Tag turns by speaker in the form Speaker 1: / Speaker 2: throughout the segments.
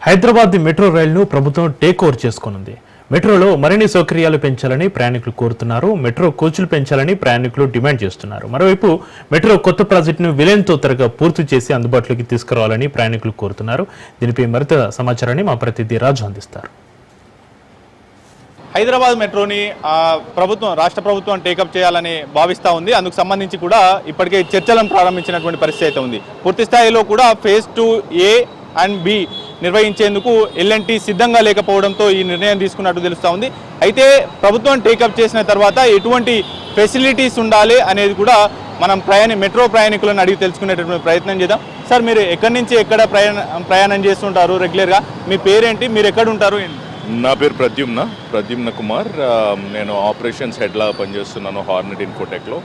Speaker 1: Hyderabad metro రైలును ప్రభుత్వం take over చేసుకోనుంది. మెట్రోలో మరిన్ని సౌకర్యాలు పెంచాలని ప్రయాణికులు కోరుతున్నారు. మెట్రో కోచ్లు పెంచాలని ప్రయాణికులు డిమాండ్ చేస్తున్నారు. మరోవైపు మెట్రో కొత్త ప్రాజెక్టును విలయంతో త్వరగా పూర్తి చేసి అందుబాటులోకి తీసుకురావాలని ప్రయాణికులు కోరుతున్నారు. దీనిపై మరింత సమాచారాన్ని మా ప్రతినిధి రాజు అందిస్తారు.
Speaker 2: హైదరాబాద్ మెట్రోని రాష్ట్ర ప్రభుత్వం టేకప్ చేయాలని భావిస్తూ ఉంది. అందుకు సంబంధించి కూడా ఇప్పటికే చర్చలను ప్రారంభించినటువంటి పరిస్థితి అయితే ఉంది. పూర్తి స్థాయిలో కూడా ఫేజ్ 2A అండ్ B నిర్వహించేందుకు ఎల్ఎన్టీ సిద్ధంగా లేకపోవడంతో ఈ నిర్ణయం తీసుకున్నట్టు తెలుస్తూ ఉంది. అయితే ప్రభుత్వం టేకప్ చేసిన తర్వాత ఎటువంటి ఫెసిలిటీస్ ఉండాలి అనేది కూడా మనం మెట్రో ప్రయాణికులను అడిగి తెలుసుకునేటటువంటి ప్రయత్నం చేద్దాం. సార్, మీరు ఎక్కడి నుంచి ఎక్కడ ప్రయాణం చేస్తుంటారు రెగ్యులర్గా? మీ పేరేంటి, మీరు ఎక్కడ ఉంటారు?
Speaker 3: నా పేరు ప్రద్యుమ్న కుమార్. నేను ఆపరేషన్స్ హెడ్లా పనిచేస్తున్నాను హార్నెట్ ఇన్ఫోటెక్లో.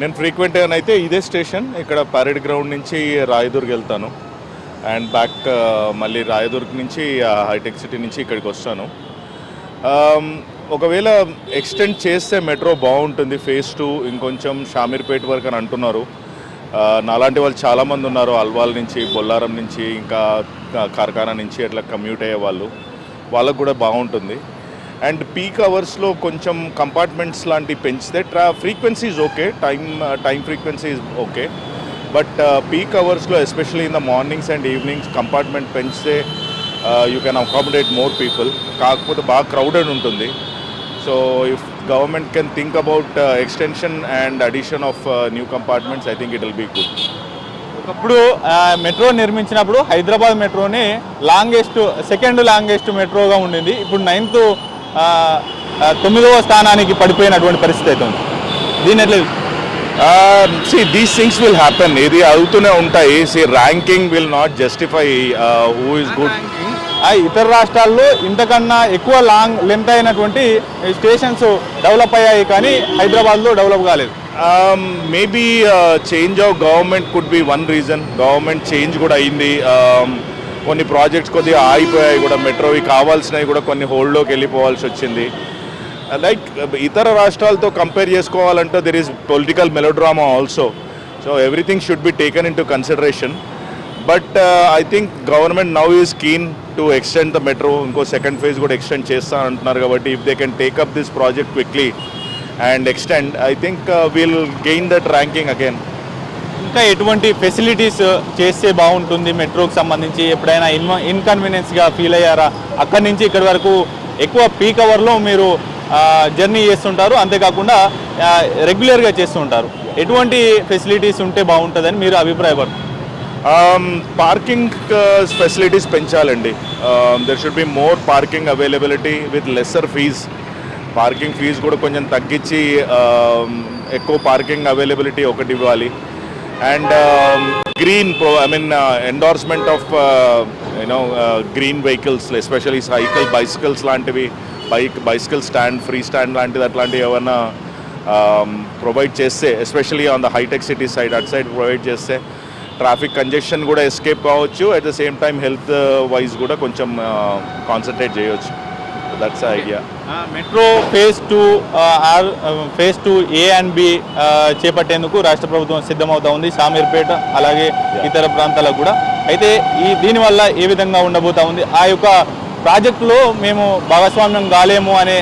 Speaker 3: నేను ఫ్రీక్వెంట్గా అయితే ఇదే స్టేషన్, ఇక్కడ పరేడ్ గ్రౌండ్ నుంచి రాయదుర్గ్ వెళ్తాను అండ్ బ్యాక్ మళ్ళీ రాయదుర్గ్ నుంచి హైటెక్ సిటీ నుంచి ఇక్కడికి వస్తాను. ఒకవేళ ఎక్స్టెండ్ చేస్తే మెట్రో బాగుంటుంది. ఫేజ్ 2 ఇంకొంచెం షామీర్పేట్ వరకు అని అంటున్నారు. నాలాంటి వాళ్ళు చాలామంది ఉన్నారు, అల్వాల్ నుంచి, బొల్లారం నుంచి, ఇంకా కార్ఖానా నుంచి అట్లా కమ్యూట్ అయ్యే వాళ్ళకు కూడా బాగుంటుంది. అండ్ పీక్ అవర్స్లో కొంచెం కంపార్ట్మెంట్స్ లాంటివి పెంచితే frequency is okay, time frequency is okay, but peak అవర్స్లో especially in the mornings and evenings compartment పెంచితే you can accommodate more people. కాకపోతే బాగా క్రౌడెడ్ ఉంటుంది. So if government can think about extension and addition of new compartments, I think it will be good.
Speaker 2: ఒకప్పుడు metro నిర్మించినప్పుడు హైదరాబాద్ మెట్రోని second longest మెట్రోగా ఉండింది. ఇప్పుడు 9వ స్థానానికి పడిపోయినటువంటి పరిస్థితి అయితే ఉంది. దీని ఎట్లా?
Speaker 3: These things will happen. ఇది అవుతూనే ఉంటాయి. Ranking will not justify who is good.
Speaker 2: ఇతర రాష్ట్రాల్లో ఇంతకన్నా ఎక్కువ లెంత్ అయినటువంటి స్టేషన్స్ డెవలప్ అయ్యాయి, కానీ హైదరాబాద్లో డెవలప్ కాలేదు.
Speaker 3: Maybe change of government could be one reason. Government change కూడా అయింది. కొన్ని ప్రాజెక్ట్స్ కొద్దిగా ఆగిపోయాయి కూడా, మెట్రోవి కావాల్సినవి కూడా కొన్ని హోల్డ్లోకి వెళ్ళిపోవాల్సి వచ్చింది. లైక్ ఇతర రాష్ట్రాలతో కంపేర్ చేసుకోవాలంటే there is political melodrama also. So everything should be taken in to consideration. But I think government now is keen to extend the metro. ఇంకో సెకండ్ ఫేజ్ కూడా ఎక్స్టెండ్ చేస్తా అంటున్నారు కాబట్టి if they can take up this project quickly and extend, I think will gain that ranking again.
Speaker 2: ఇంకా ఎటువంటి facilities చేస్తే బాగుంటుంది మెట్రోకి సంబంధించి? ఎప్పుడైనా ఇన్కన్వీనియన్స్గా ఫీల్ అయ్యారా? అక్కడి నుంచి ఇక్కడి వరకు ఎక్కువ పీక్ అవర్లో మీరు జర్నీ చేస్తుంటారు, అంతేకాకుండా రెగ్యులర్గా చేస్తూ ఉంటారు. ఎటువంటి ఫెసిలిటీస్ ఉంటే బాగుంటుందని మీరు అభిప్రాయపడతారు?
Speaker 3: పార్కింగ్ ఫెసిలిటీస్ పెంచాలండి. There should be more parking availability with lesser fees. Parking fee కూడా కొంచెం తగ్గించి ఎక్కువ పార్కింగ్ అవైలబిలిటీ ఒకటి ఇవ్వాలి. And green endorsement of green vehicles, especially bicycles లాంటివి, బైసికల్ స్టాండ్, ఫ్రీ స్టాండ్ లాంటిది అట్లాంటివి ఏమైనా ప్రొవైడ్ చేస్తే, especially on the hitech city side, అటు సైడ్ ప్రొవైడ్ చేస్తే ట్రాఫిక్ కంజెషన్ కూడా ఎస్కేప్ కావచ్చు. At the same time health wise కూడా కొంచెం కాన్సన్ట్రేట్ చేయవచ్చు. That's the idea.
Speaker 2: Metro phase 2A and B చేపట్టేందుకు రాష్ట్ర ప్రభుత్వం సిద్ధమవుతా ఉంది, షామీర్పేట అలాగే ఇతర ప్రాంతాలకు కూడా. అయితే దీనివల్ల ఏ విధంగా ఉండబోతా ఉంది? ఆ యొక్క ప్రాజెక్టులో మేము భాగస్వామ్యం కాలేము అనే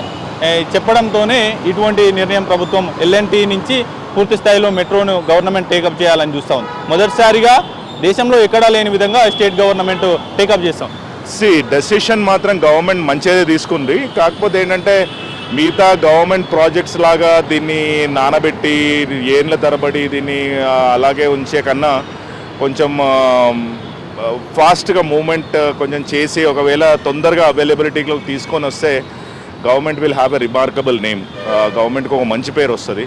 Speaker 2: చెప్పడంతోనే ఇటువంటి నిర్ణయం ప్రభుత్వం ఎల్ఎన్టీ నుంచి పూర్తి స్థాయిలో మెట్రోను గవర్నమెంట్ టేకప్ చేయాలని చూస్తూ ఉంది. మొదటిసారిగా దేశంలో ఎక్కడా లేని విధంగా స్టేట్ గవర్నమెంట్ టేకప్ చేస్తాం.
Speaker 3: డెసిషన్ మాత్రం గవర్నమెంట్ మంచిదే తీసుకుంది. కాకపోతే ఏంటంటే మిగతా గవర్నమెంట్ ప్రాజెక్ట్స్ లాగా దీన్ని నానబెట్టి ఏళ్ళ తరబడి దీన్ని అలాగే ఉంచే కన్నా కొంచెం ఫాస్ట్గా మూమెంట్ కొంచెం చేసి ఒకవేళ తొందరగా అవైలబిలిటీలోకి తీసుకొని వస్తే government will have a remarkable name. గవర్నమెంట్కి ఒక మంచి పేరు వస్తుంది.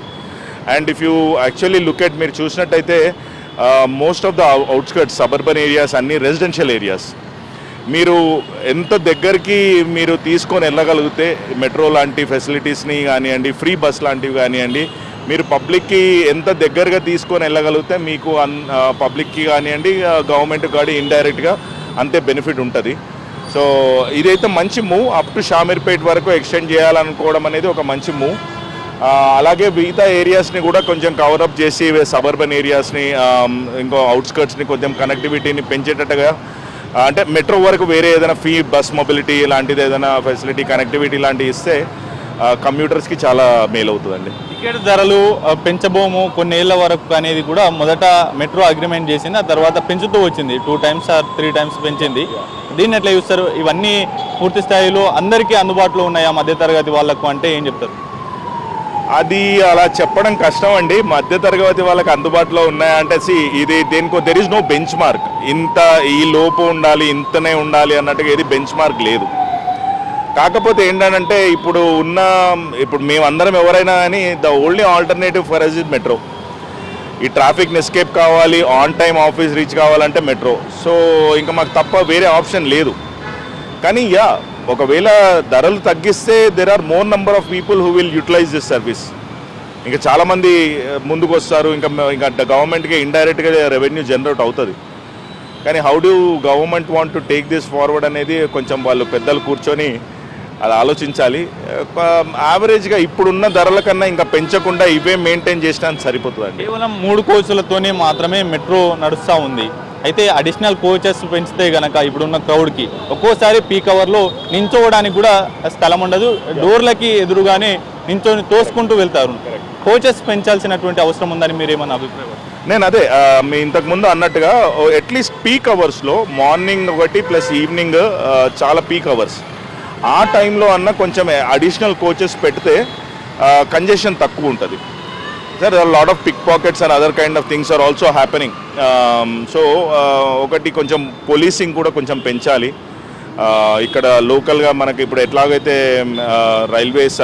Speaker 3: And if you actually look at, మీరు చూసినట్టయితే most of the outskirts suburban areas అన్నీ రెసిడెన్షియల్ ఏరియాస్. మీరు ఎంత దగ్గరికి మీరు తీసుకొని వెళ్ళగలిగితే మెట్రో లాంటి ఫెసిలిటీస్ని కానివ్వండి, ఫ్రీ బస్ లాంటివి కానివ్వండి, మీరు పబ్లిక్కి ఎంత దగ్గరగా తీసుకొని వెళ్ళగలిగితే మీకు పబ్లిక్కి కానివ్వండి, గవర్నమెంట్ కానీ ఇండైరెక్ట్గా అంతే బెనిఫిట్ ఉంటుంది. సో ఇదైతే మంచి మూవ్. అప్ టు షామీర్పేట్ వరకు ఎక్స్టెండ్ చేయాలనుకోవడం అనేది ఒక మంచి మూవ్. అలాగే మిగతా ఏరియాస్ని కూడా కొంచెం కవరప్ చేసి సబర్బన్ ఏరియాస్ని, ఇంకో అవుట్స్కర్ట్స్ని కొంచెం కనెక్టివిటీని పెంచేటట్టుగా అంటే మెట్రో వరకు వేరే ఏదైనా ఫ్రీ బస్ మొబిలిటీ ఇలాంటిది ఏదైనా ఫెసిలిటీ కనెక్టివిటీ లాంటివి ఇస్తే కమ్యూటర్స్కి చాలా మేలు అవుతుందండి.
Speaker 2: టికెట్ ధరలు పెంచబోము కొన్నేళ్ల వరకు అనేది కూడా మొదట మెట్రో అగ్రిమెంట్ చేసింది, ఆ తర్వాత పెంచుతూ వచ్చింది. 2 times or 3 times పెంచింది. దీన్ని ఎట్లా చూస్తారు? ఇవన్నీ పూర్తి స్థాయిలో అందరికీ అందుబాటులో ఉన్నాయా మధ్యతరగతి వాళ్ళకు అంటే ఏం చెప్తారు?
Speaker 3: అది అలా చెప్పడం కష్టం అండి. మధ్యతరగతి వాళ్ళకి అందుబాటులో ఉన్నాయా అంటే ఇది దేనికో there is no benchmark. ఇంత ఈ లోపు ఉండాలి, ఇంతనే ఉండాలి అన్నట్టుగా ఏది బెంచ్ మార్క్ లేదు. కాకపోతే ఏంటంటే ఇప్పుడు మేమందరం ఎవరైనా కానీ the only alternative for us is metro. ఈ ట్రాఫిక్ని ఎస్కేప్ కావాలి, ఆన్ టైం ఆఫీస్ రీచ్ కావాలంటే మెట్రో. సో ఇంకా మాకు తప్ప వేరే ఆప్షన్ లేదు. కానీ ఒకవేళ ధరలు తగ్గిస్తే there are more number of people who will utilise this service. ఇంకా చాలామంది ముందుకు వస్తారు. ఇంకా గవర్నమెంట్కి ఇండైరెక్ట్గా రెవెన్యూ జనరేట్ అవుతుంది. కానీ how do government want to take this forward అనేది కొంచెం వాళ్ళు పెద్దలు కూర్చొని అది ఆలోచించాలి. యావరేజ్గా ఇప్పుడున్న ధరల కన్నా ఇంకా పెంచకుండా ఇవే మెయింటైన్ చేసినా సరిపోతుందండి.
Speaker 2: కేవలం 3 కోచ్లతోనే మాత్రమే మెట్రో నడుస్తూ ఉంది. అయితే అడిషనల్ కోచెస్ పెంచితే గనక ఇప్పుడున్న క్రౌడ్కి ఒక్కోసారి పీక్ అవర్లో నించోవడానికి కూడా స్థలం ఉండదు. డోర్లకి ఎదురుగానే నించొని తోసుకుంటూ వెళ్తారు. కోచెస్ పెంచాల్సినటువంటి అవసరం ఉందని మీరేమన్నా అభిప్రాయం?
Speaker 3: నేను అదే మీ ఇంతకుముందు అన్నట్టుగా అట్లీస్ట్ పీక్ అవర్స్లో మార్నింగ్ ఒకటి ప్లస్ ఈవినింగ్ చాలా పీక్ అవర్స్ ఆ టైంలో అన్న కొంచెం అడిషనల్ కోచెస్ పెడితే కంజెషన్ తక్కువ ఉంటుంది. Sir lot of pickpockets and other kind of things are also happening. So ఒకటి కొంచెం పోలీసింగ్ కూడా కొంచెం పెంచాలి. ఇక్కడ లోకల్గా మనకి ఇప్పుడు ఎట్లాగైతే railways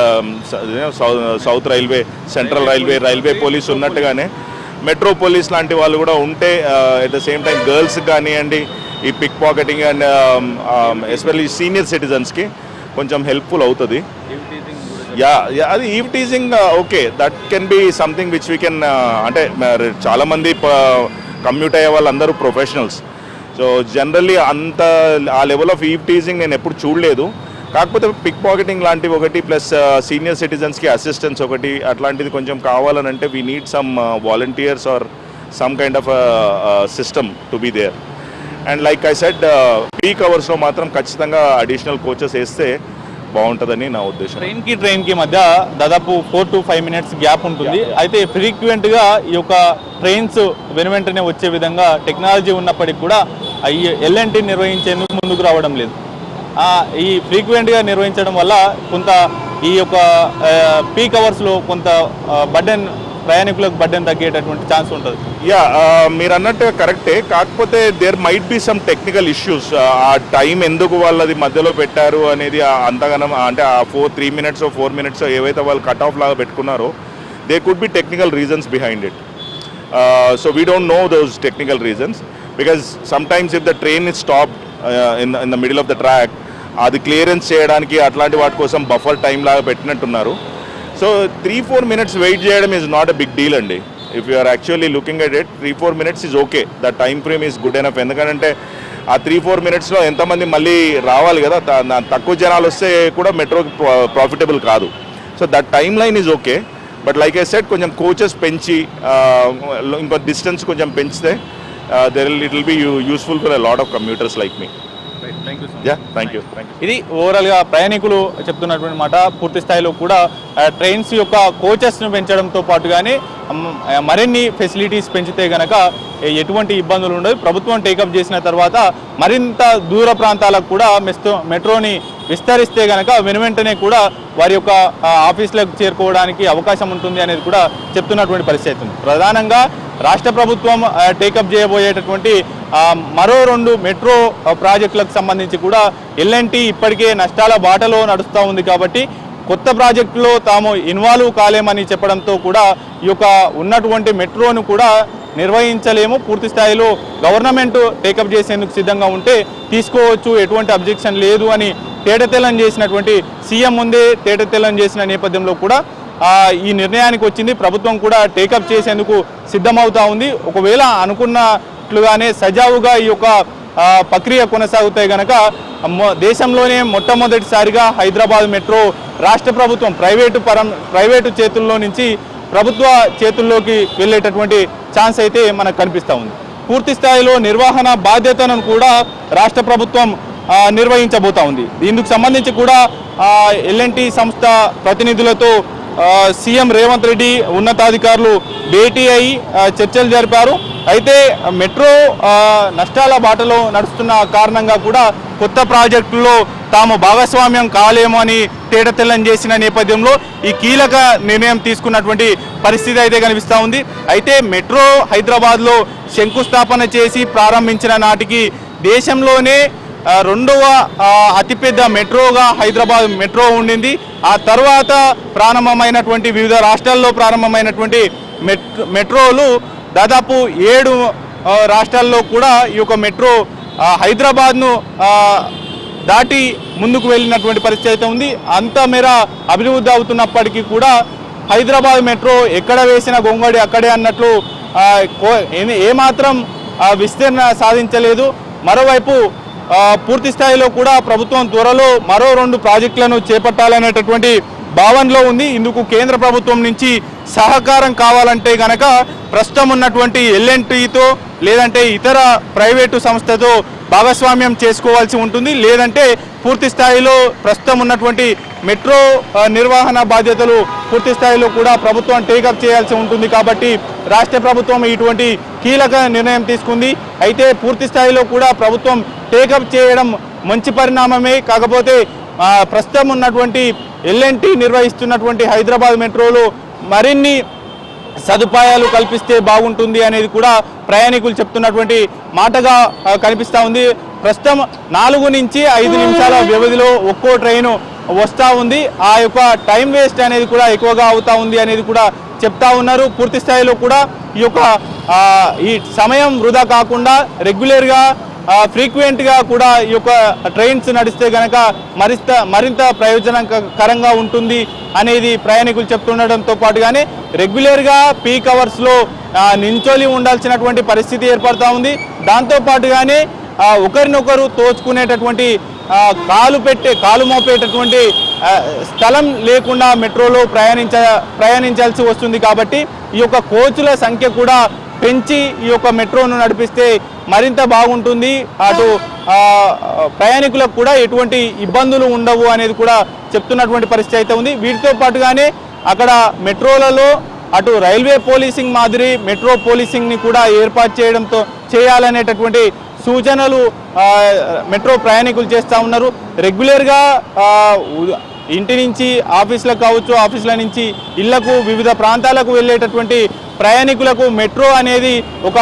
Speaker 3: south railway, central railway police ఉన్నట్టుగానే మెట్రో పోలీస్ లాంటి వాళ్ళు కూడా ఉంటే ఎట్ ద సేమ్ టైం గర్ల్స్కి కానివ్వండి ఈ pickpocketing and especially senior సిటిజన్స్కి కొంచెం హెల్ప్ఫుల్ అవుతుంది. అది eve teasing okay, that can be something which we can. అంటే చాలామంది కమ్యూట్ అయ్యే వాళ్ళందరూ ప్రొఫెషనల్స్. సో జనరల్లీ ఆ లెవెల్ ఆఫ్ ఈవ్ టీజింగ్ నేను ఎప్పుడు చూడలేదు. కాకపోతే పిక్ పాకెటింగ్ లాంటివి ఒకటి ప్లస్ సీనియర్ సిటిజన్స్కి అసిస్టెన్స్ ఒకటి అట్లాంటిది కొంచెం కావాలనంటే we need some volunteers or some kind of system to be there. And like I said peak అవర్స్లో మాత్రం ఖచ్చితంగా అడిషనల్ కోచెస్ వేస్తే బాగుంటుందని నా ఉద్దేశం.
Speaker 2: ట్రైన్కి మధ్య దాదాపు 4 to 5 minutes గ్యాప్ ఉంటుంది. అయితే ఫ్రీక్వెంట్గా ఈ యొక్క ట్రైన్స్ వెనువెంటనే వచ్చే విధంగా టెక్నాలజీ ఉన్నప్పటికీ కూడా ఈ ఎల్ఎన్టీ నిర్వహించేందుకు ముందుకు రావడం లేదు. ఈ ఫ్రీక్వెంట్గా నిర్వహించడం వల్ల కొంత ఈ యొక్క పీక్ అవర్స్లో కొంత ప్రయాణికులకు బడ్డెన్ తగ్గేటటువంటి ఛాన్స్ ఉంటుంది.
Speaker 3: మీరు అన్నట్టు కరెక్టే. కాకపోతే there might be some technical issues. ఆ టైం ఎందుకు వాళ్ళది మధ్యలో పెట్టారు అనేది అంతగానం అంటే ఆ 3 minutes 4 minutes ఏవైతే వాళ్ళు కట్ ఆఫ్ లాగా పెట్టుకున్నారో they could be technical reasons behind it. So we don't know those technical reasons because sometimes if the train is stopped in the middle of the track అది clearance చేయడానికి అట్లాంటి వాటి కోసం buffer time లాగా పెట్టినట్టున్నారు. So 3-4 minutes wait చేయడం is not a big deal అండి. If you are actually looking at it 3-4 minutes is okay. The time frame is good enough. ఎందుకంటే ఆ 3-4 minutesలో ఎంతమంది మళ్ళీ రావాలి కదా. తక్కువ జనాలు వస్తే కూడా మెట్రోకి ప్రాఫిటబుల్ కాదు. So that time line is okay. But like I said కొంచెం కోచెస్ పెంచి ఇంకో డిస్టెన్స్ కొంచెం పెంచితే it will be useful for a lot of commuters like me. Thank you.
Speaker 2: ఇది ఓవరాల్గా ప్రయాణికులు చెప్తున్నటువంటి మాట. పూర్తి స్థాయిలో కూడా ట్రైన్స్ యొక్క కోచెస్ను పెంచడంతో పాటుగానే మరిన్ని ఫెసిలిటీస్ పెంచితే గనక ఎటువంటి ఇబ్బందులు ఉండవు. ప్రభుత్వం టేకప్ చేసిన తర్వాత మరింత దూర ప్రాంతాలకు కూడా మెట్రోని విస్తరిస్తే గనక వెనువెంటనే కూడా వారి యొక్క ఆఫీసులకు చేరుకోవడానికి అవకాశం ఉంటుంది అనేది కూడా చెప్తున్నటువంటి పరిస్థితి ఉంది. ప్రధానంగా రాష్ట్ర ప్రభుత్వం టేకప్ చేయబోయేటటువంటి మరో 2 మెట్రో ప్రాజెక్టులకు సంబంధించి కూడా ఎల్ఎన్టీ ఇప్పటికే నష్టాల బాటలో నడుస్తూ ఉంది. కాబట్టి కొత్త ప్రాజెక్టులో తాము ఇన్వాల్వ్ కాలేమని చెప్పడంతో కూడా ఈ యొక్క ఉన్నటువంటి మెట్రోను కూడా నిర్వహించలేము, పూర్తి స్థాయిలో గవర్నమెంట్ టేకప్ చేసేందుకు సిద్ధంగా ఉంటే తీసుకోవచ్చు, ఎటువంటి అబ్జెక్షన్ లేదు అని తేటతెల్లం చేసినటువంటి సీఎం ముందే తేటతెల్లం చేసిన నేపథ్యంలో కూడా ఈ నిర్ణయానికి వచ్చింది. ప్రభుత్వం కూడా టేకప్ చేసేందుకు సిద్ధమవుతా ఉంది. ఒకవేళ అనుకున్నట్లుగానే సజావుగా ఈ యొక్క ప్రక్రియ కొనసాగుతాయి కనుక దేశంలోనే మొట్టమొదటిసారిగా హైదరాబాద్ మెట్రో రాష్ట్ర ప్రభుత్వం ప్రైవేటు చేతుల్లో నుంచి ప్రభుత్వ చేతుల్లోకి వెళ్ళేటటువంటి ఛాన్స్ అయితే మనకు కనిపిస్తూ ఉంది. పూర్తి స్థాయిలో నిర్వహణ బాధ్యతను కూడా రాష్ట్ర ప్రభుత్వం నిర్వహించబోతా ఉంది. ఇందుకు సంబంధించి కూడా ఎల్ఎన్టీ సంస్థ ప్రతినిధులతో సీఎం రేవంత్ రెడ్డి ఉన్నతాధికారులు భేటీ అయి చర్చలు జరిపారు. అయితే మెట్రో నష్టాల బాటలో నడుస్తున్న కారణంగా కూడా కొత్త ప్రాజెక్టుల్లో తాము భాగస్వామ్యం కాలేమో అని తేటతెల్లం చేసిన నేపథ్యంలో ఈ కీలక నిర్ణయం తీసుకున్నటువంటి పరిస్థితి అయితే కనిపిస్తూ ఉంది. అయితే మెట్రో హైదరాబాద్లో శంకుస్థాపన చేసి ప్రారంభించిన నాటికి దేశంలోనే రెండవ అతిపెద్ద మెట్రోగా హైదరాబాద్ మెట్రో ఉండింది. ఆ తర్వాత ప్రారంభమైనటువంటి వివిధ రాష్ట్రాల్లో ప్రారంభమైనటువంటి మెట్రోలు దాదాపు 7 రాష్ట్రాల్లో కూడా ఈ యొక్క మెట్రో హైదరాబాద్ను దాటి ముందుకు వెళ్ళినటువంటి పరిస్థితి అయితే ఉంది. అంత మేర అభివృద్ధి అవుతున్నప్పటికీ కూడా హైదరాబాద్ మెట్రో ఎక్కడ వేసిన గొంగడి అక్కడే అన్నట్లు ఏమాత్రం విస్తరణ సాధించలేదు. మరోవైపు పూర్తి స్థాయిలో కూడా ప్రభుత్వం త్వరలో మరో 2 ప్రాజెక్టులను చేపట్టాలనేటటువంటి భావనలో ఉంది. ఇందుకు కేంద్ర ప్రభుత్వం నుంచి సహకారం కావాలంటే గనక ప్రస్తుతం ఉన్నటువంటి ఎల్ఎన్టీతో లేదంటే ఇతర ప్రైవేటు సంస్థతో భాగస్వామ్యం చేసుకోవాల్సి ఉంటుంది. లేదంటే పూర్తి స్థాయిలో ప్రస్తుతం ఉన్నటువంటి మెట్రో నిర్వహణ బాధ్యతలు పూర్తి స్థాయిలో కూడా ప్రభుత్వం టేకప్ చేయాల్సి ఉంటుంది. కాబట్టి రాష్ట్ర ప్రభుత్వం ఇటువంటి కీలక నిర్ణయం తీసుకుంది. అయితే పూర్తి స్థాయిలో కూడా ప్రభుత్వం టేకప్ చేయడం మంచి పరిణామమే. కాకపోతే ప్రస్తుతం ఉన్నటువంటి ఎల్ఎన్టీ నిర్వహిస్తున్నటువంటి హైదరాబాద్ మెట్రోలో మరిన్ని సదుపాయాలు కల్పిస్తే బాగుంటుంది అనేది కూడా ప్రయాణికులు చెప్తున్నటువంటి మాటగా కనిపిస్తూ ఉంది. ప్రస్తుతం 4 నుంచి 5 నిమిషాల వ్యవధిలో ఒక్కో ట్రైను వస్తూ ఉంది. ఆ యొక్క టైం వేస్ట్ అనేది కూడా ఎక్కువగా అవుతూ ఉంది అనేది కూడా చెప్తా ఉన్నారు. పూర్తి స్థాయిలో కూడా ఈ యొక్క ఈ సమయం వృధా కాకుండా రెగ్యులర్గా ఫ్రీక్వెంట్గా కూడా ఈ యొక్క ట్రైన్స్ నడిస్తే కనుక మరింత ప్రయోజనకరంగా ఉంటుంది అనేది ప్రయాణికులు చెప్తుండడంతో పాటుగానే రెగ్యులర్గా పీక్ అవర్స్లో నించొని ఉండాల్సినటువంటి పరిస్థితి ఏర్పడుతూ ఉంది. దాంతోపాటుగానే ఒకరినొకరు తోచుకునేటటువంటి కాలు మోపేటటువంటి స్థలం లేకుండా మెట్రోలో ప్రయాణించాల్సి వస్తుంది. కాబట్టి ఈ యొక్క కోచ్ల సంఖ్య కూడా పెంచి ఈ యొక్క మెట్రోను నడిపిస్తే మరింత బాగుంటుంది. అటు ప్రయాణికులకు కూడా ఎటువంటి ఇబ్బందులు ఉండవు అనేది కూడా చెప్తున్నటువంటి పరిస్థితి అయితే ఉంది. వీటితో పాటుగానే అక్కడ మెట్రోలలో అటు రైల్వే పోలీసింగ్ మాదిరి మెట్రో పోలీసింగ్ని కూడా ఏర్పాటు చేయాలనేటటువంటి సూచనలు మెట్రో ప్రయాణికులు చేస్తూ ఉన్నారు. రెగ్యులర్గా ఇంటి నుంచి ఆఫీసులకు కావచ్చు, ఆఫీసుల నుంచి ఇళ్లకు వివిధ ప్రాంతాలకు వెళ్ళేటటువంటి ప్రయాణికులకు మెట్రో అనేది ఒక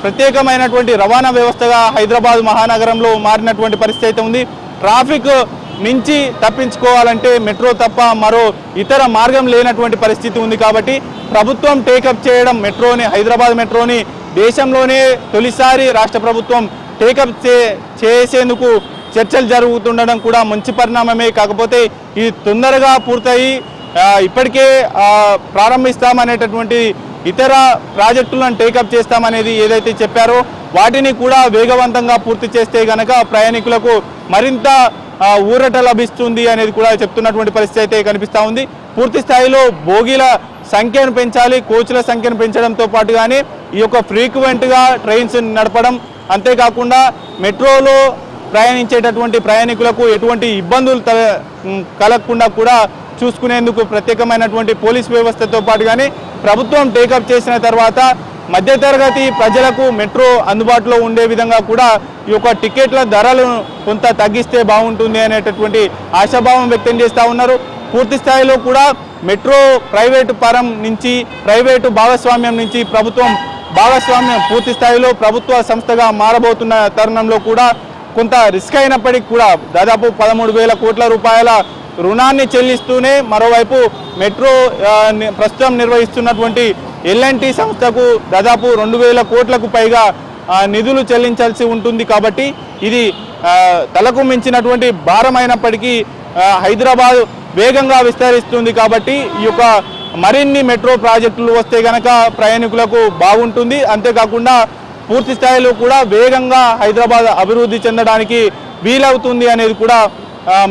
Speaker 2: ప్రత్యేకమైనటువంటి రవాణా వ్యవస్థగా హైదరాబాద్ మహానగరంలో మారినటువంటి పరిస్థితి అయితే ఉంది. ట్రాఫిక్ నుంచి తప్పించుకోవాలంటే మెట్రో తప్ప మరో ఇతర మార్గం లేనటువంటి పరిస్థితి ఉంది. కాబట్టి ప్రభుత్వం టేకప్ చేయడం హైదరాబాద్ మెట్రోని దేశంలోనే తొలిసారి రాష్ట్ర ప్రభుత్వం టేకప్ చేసేందుకు చర్చలు జరుగుతుండడం కూడా మంచి పరిణామమే. కాకపోతే ఇది తొందరగా పూర్తయి ఇప్పటికే ప్రారంభిస్తామనేటటువంటి ఇతర ప్రాజెక్టులను టేకప్ చేస్తామనేది ఏదైతే చెప్పారో వాటిని కూడా వేగవంతంగా పూర్తి చేస్తే గనక ప్రయాణికులకు మరింత ఊరట లభిస్తుంది అనేది కూడా చెప్తున్నటువంటి పరిస్థితి అయితే కనిపిస్తూ ఉంది. పూర్తి స్థాయిలో బోగీల సంఖ్యను పెంచాలి, కోచ్ల సంఖ్యను పెంచడంతో పాటుగానే ఈ యొక్క ఫ్రీక్వెంట్గా ట్రైన్స్ నడపడం, అంతేకాకుండా మెట్రోలో ప్రయాణించేటటువంటి ప్రయాణికులకు ఎటువంటి ఇబ్బందులు కలగకుండా కూడా చూసుకునేందుకు ప్రత్యేకమైనటువంటి పోలీస్ వ్యవస్థతో పాటుగానే ప్రభుత్వం టేకప్ చేసిన తర్వాత మధ్యతరగతి ప్రజలకు మెట్రో అందుబాటులో ఉండే విధంగా కూడా ఈ యొక్క టికెట్ల ధరలను కొంత తగ్గిస్తే బాగుంటుంది అనేటటువంటి ఆశాభావం వ్యక్తం చేస్తూ ఉన్నారు. పూర్తి స్థాయిలో కూడా మెట్రో ప్రైవేటు భాగస్వామ్యం నుంచి ప్రభుత్వం భాగస్వామ్యం పూర్తి స్థాయిలో ప్రభుత్వ సంస్థగా మారబోతున్న తరుణంలో కూడా కొంత రిస్క్ అయినప్పటికీ కూడా దాదాపు 13,000 కోట్ల రూపాయల రుణాన్ని చెల్లిస్తూనే మరోవైపు మెట్రో ప్రస్తుతం నిర్వహిస్తున్నటువంటి ఎల్ఎన్టీ సంస్థకు దాదాపు 2,000 కోట్లకు పైగా నిధులు చెల్లించాల్సి ఉంటుంది. కాబట్టి ఇది తలకు మించినటువంటి భారమైనప్పటికీ హైదరాబాద్ వేగంగా విస్తరిస్తుంది. కాబట్టి ఈ యొక్క మరిన్ని మెట్రో ప్రాజెక్టులు వస్తే గనక ప్రయాణికులకు బాగుంటుంది. అంతేకాకుండా పూర్తి స్థాయిలో కూడా వేగంగా హైదరాబాద్ అభివృద్ధి చెందడానికి వీలవుతుంది అనేది కూడా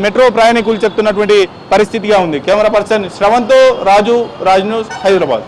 Speaker 2: మెట్రో ప్రయాణికులు చెప్తున్నటువంటి పరిస్థితిగా ఉంది. కెమెరా పర్సన్ శ్రవంతో రాజు, రాజ్ న్యూస్, హైదరాబాద్.